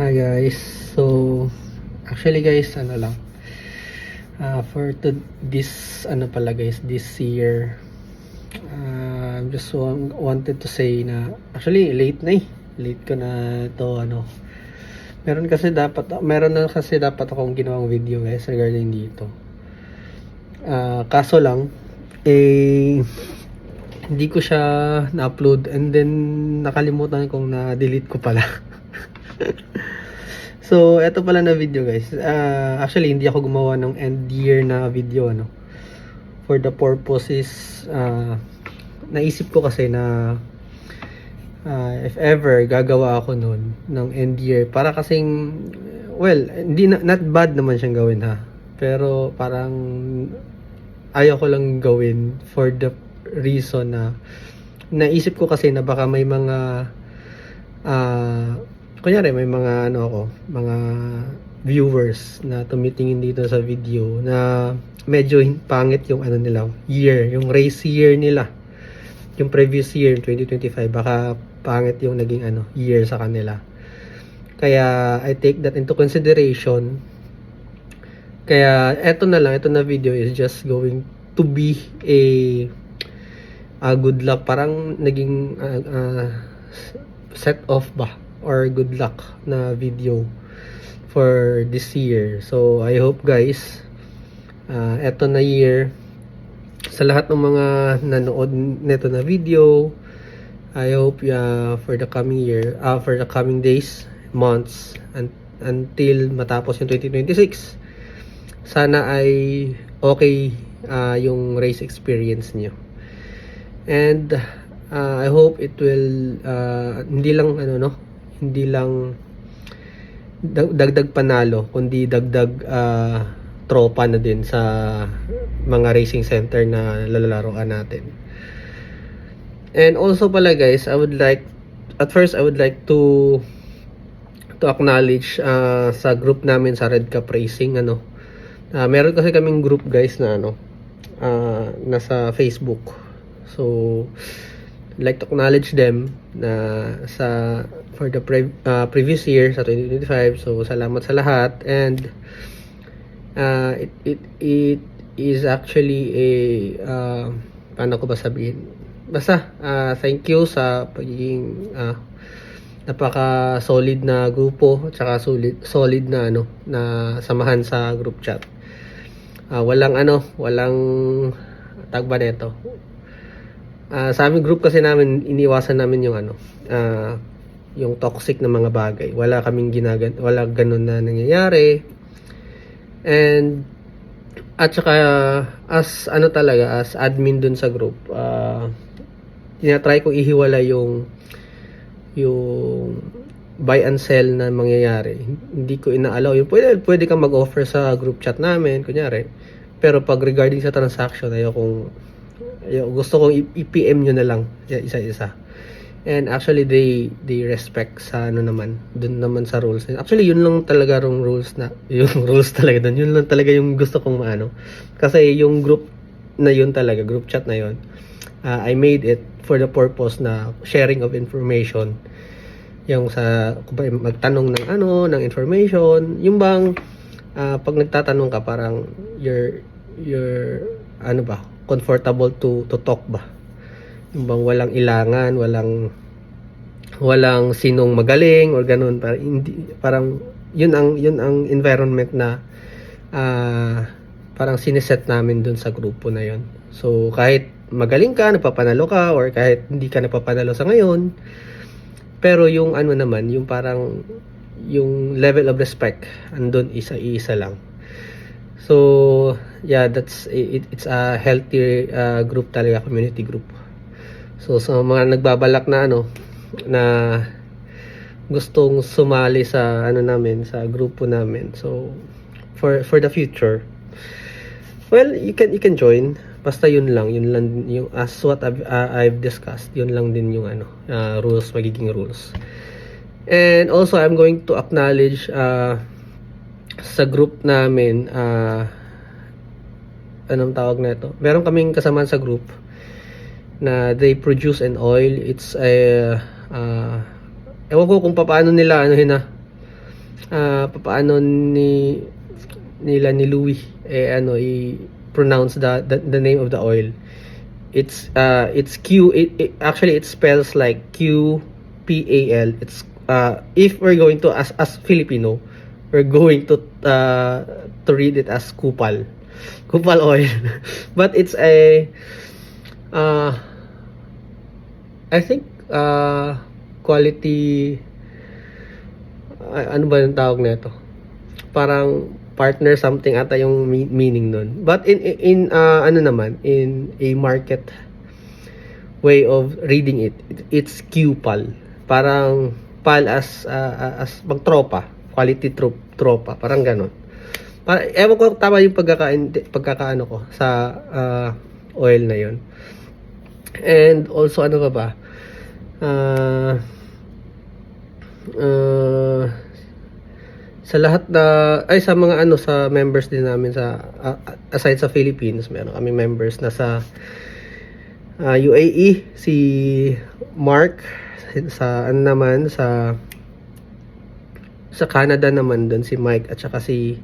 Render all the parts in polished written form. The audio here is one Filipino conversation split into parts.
Hi guys, so actually guys, ano lang, for this ano pala guys, this year, just wanted to say na actually late na late ko na to ano. Meron na kasi dapat akong ginawang video guys regarding dito. Kaso lang hindi ko siya na-upload and then nakalimutan kong na-delete ko pala. So, eto pala na video guys. Actually, hindi ako gumawa ng end year na video ano. For the purpose is naisip ko kasi na if ever gagawa ako nun ng end year para kasing hindi not bad naman siyang gawin ha. Pero parang ayaw ko lang gawin for the reason na naisip ko kasi na baka may mga kunyari may mga mga viewers na tumitingin dito sa video na medyo pangit yung year, yung race year nila. Yung previous year, 2025, baka pangit yung naging year sa kanila. Kaya I take that into consideration. Kaya ito na video is just going to be a good luck, parang naging set off ba or good luck na video for this year. So I hope guys, eto na year, sa lahat ng mga nanood nito na video, I hope for the coming year, for the coming days, months, until matapos yung 2026, sana ay okay yung race experience nyo. And I hope it will hindi lang dagdag panalo, kundi dagdag tropa na din sa mga racing center na lalaroan natin. And also pala guys, I would like to acknowledge sa group namin sa Red Cup Racing meron kasi kaming group guys na nasa Facebook. So like to acknowledge them na for the previous year sa 2025. So salamat sa lahat, and it is actually paano ko ba sabihin, basta thank you sa pagiging napaka solid na grupo, tsaka solid na na samahan sa group chat. Walang tagba nito. Sa aming group kasi namin, iniwasan namin yung toxic na mga bagay. Wala ganun na nangyayari. And at saka as admin dun sa group, tinatry kong ihiwala yung buy and sell na mangyayari. Hindi ko ina-allow yung pwede kang mag-offer sa group chat namin kunyari, pero pag regarding sa transaction, gusto kong i-PM nyo na lang isa-isa. And actually they respect sa dun naman sa rules. Actually yun lang talaga yung rules talaga dun. Yun lang talaga yung gusto kong kasi yung group na yun talaga, group chat na yun, I made it for the purpose na sharing of information. Yung magtanong ng information, yung bang pag nagtatanong ka, parang you're comfortable to talk ba? Yung bang walang ilangan, walang sinong magaling or ganun, parang yun ang environment na parang sineset namin dun sa grupo na yun. So kahit magaling ka, napapanalo ka, or kahit hindi ka napapanalo sa ngayon, pero yung naman, yung parang yung level of respect andun isa lang. So yeah, it's a healthy group talaga, community group. So sa mga nagbabalak na na gustong sumali sa namin, sa grupo namin, so for the future, you can join. Basta yun lang yung as what I've discussed, yun lang din yung magiging rules. And also I'm going to acknowledge sa group namin, anong tawag na ito, meron kaming kasama sa group na they produce an oil. It's ewan ko kung paano nila papaano nila ni Louis i-pronounce the name of the oil. It's actually it spells like QPAL. It's if we're going to as Filipino, we're going to read it as kupal oil. But it's a I think quality, ano ba yung tawag nito? Parang partner something ata yung meaning nun. But in ano naman, in a market way of reading it, it's QPAL. Parang pal as magtropa, quality tropa, parang ganon. Ewan ko tama yung pagkakaano ko sa oil na yun. And also ano pa ba? Sa lahat sa mga sa members din namin sa aside sa Philippines, meron kami members na sa UAE, si Mark, sa Canada naman doon si Mike, at saka si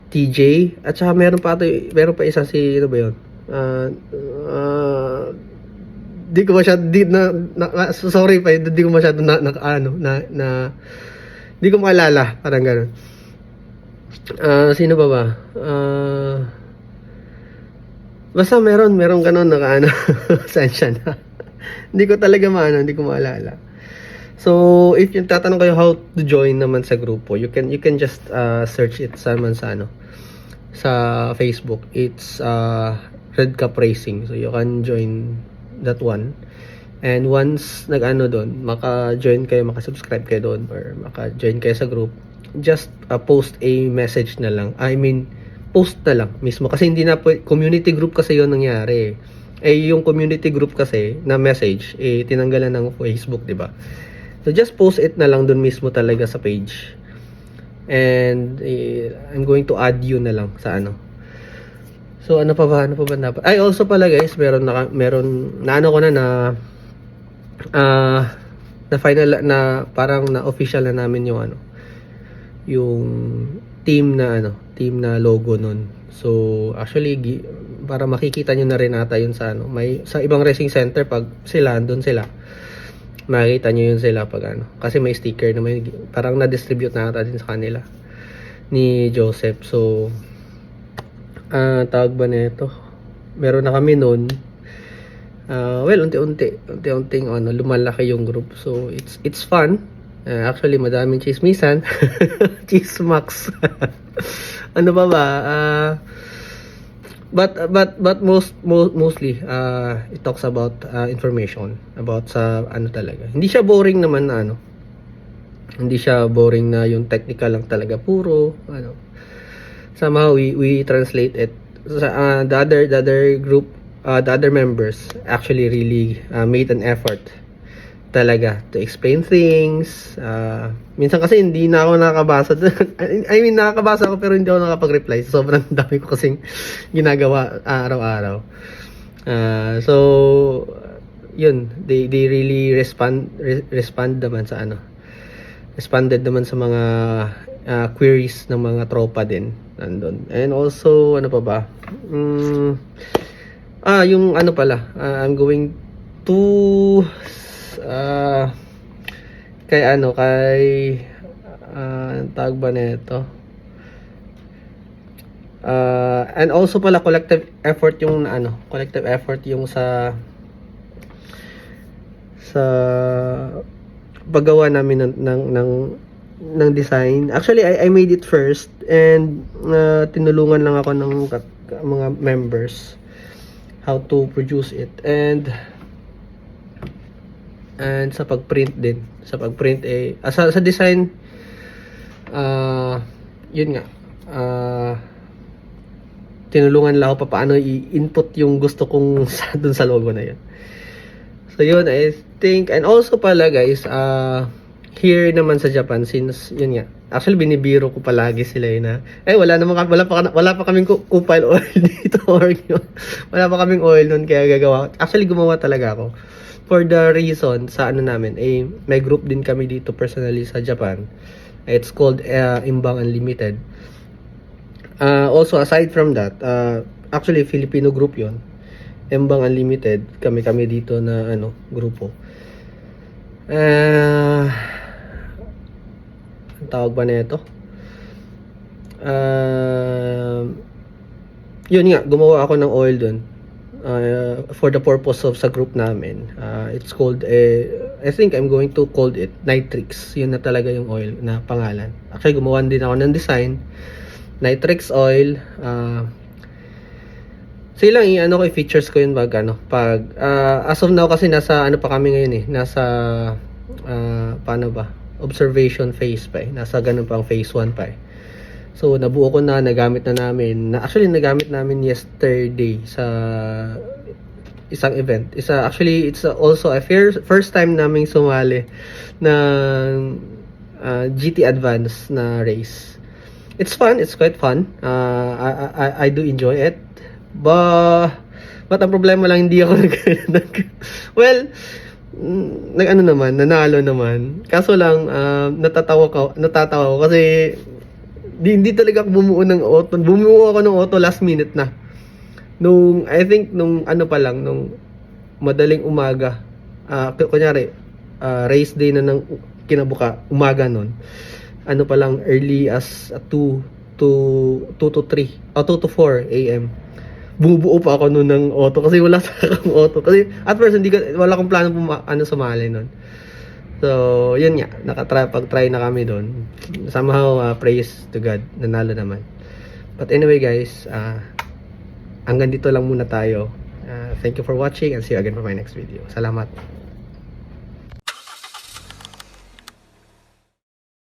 TJ, at saka meron pa isa si ano ba yun, di ko masyado sorry pa, di ko masyado di ko maalala, parang gano'n. Sino ba? Basta meron gano'n saan siya na. Hindi ko maalala. So, if yung tatanong kayo how to join naman sa grupo, you can just search it sa Facebook. It's Red Cup Racing. So, you can join that one. And once doon, maka-join kayo, maka-subscribe kayo doon, or maka-join kayo sa group, just post a message na lang. I mean, post na lang mismo. Kasi hindi na community group kasi yon nangyari. Yung community group kasi na message, tinanggalan ng Facebook, di ba? So, just post it na lang doon mismo talaga sa page. And, I'm going to add you na lang sa So, ano pa ba dapat? Ay, also pala guys, meron ko na final na parang na official na namin yung team na logo nun. So actually para makikita nyo na rin ata yun sa sa ibang racing center, pag andun sila, makikita nyo yun sila pag kasi may sticker na parang na-distribute na ata din sa kanila ni Joseph. So tawag ba nito, meron na kami nun. Well, unti-unting lumalaki yung group. So it's fun. Actually, madaming chismisan. Chismax. Ano ba? But mostly it talks about information about sa talaga. Hindi siya boring naman na Hindi siya boring na yung technical lang talaga, puro somehow we translate it. The other group, the other members actually really made an effort talaga to explain things. Minsan kasi hindi na ako nakakabasa. I mean, nakakabasa ako pero hindi ako nakapag-reply. Sobrang dami ko kasing ginagawa araw-araw. So yun, they really respond naman sa responded naman sa mga queries ng mga tropa din nandun. And also ano pa ba? Yung pala, I'm going to kay tawag ba nito? And also pala collective effort yung sa paggawa namin ng design. Actually, I made it first, and tinulungan lang ako ng mga members how to produce it, and sa pagprint din. Sa design, yun nga, tinulungan lang ako paano i-input yung gusto kong dun sa logo na yun. So yun, I think. And also pala guys, here naman sa Japan, since yun nga, actually binibiro ko palagi sila na wala pa kaming kupal oil dito or yun. Wala pa kaming oil nun kaya gagawa. Actually gumawa talaga ako for the reason sa ano namin, may group din kami dito personally sa Japan. It's called Imbang Unlimited. Also aside from that, actually Filipino group yon, Imbang Unlimited, kami dito na ano grupo. Ang tawag ba na ito? Yun nga, gumawa ako ng oil dun for the purpose of sa group namin. It's called I think I'm going to call it Nitrix. Yun na talaga yung oil na pangalan. Actually gumawa din ako ng design, Nitrix oil. So lang i-ano ko, i-features ko yun pag as of now kasi nasa ano pa kami ngayon nasa paano ba, observation phase pa nasa ganun pang phase 1 pa So nabuo ko na, nagamit na namin, actually nagamit namin yesterday sa isang event. Actually it's also a first time naming sumali ng GT Advance na race. It's fun, it's quite fun. I do enjoy it. But ang problema lang, hindi ako nanalo naman. Kaso lang, natatawa ko kasi hindi talaga ako bumuo ng auto. Bumuo ako ng auto last minute na. I think nung madaling umaga. Kunyari, race day na ng kinabuka, umaga nun. Ano pa lang, early as 2 to 3 o 2 to 4 a.m. Bumubuo pa ako noon ng auto kasi wala sa akong auto. Kasi at first wala akong plano sumali noon. So, yun nga, pag-try na kami doon. Somehow, praise to God, nanalo naman. But anyway guys, hanggang dito lang muna tayo. Thank you for watching and see you again for my next video. Salamat.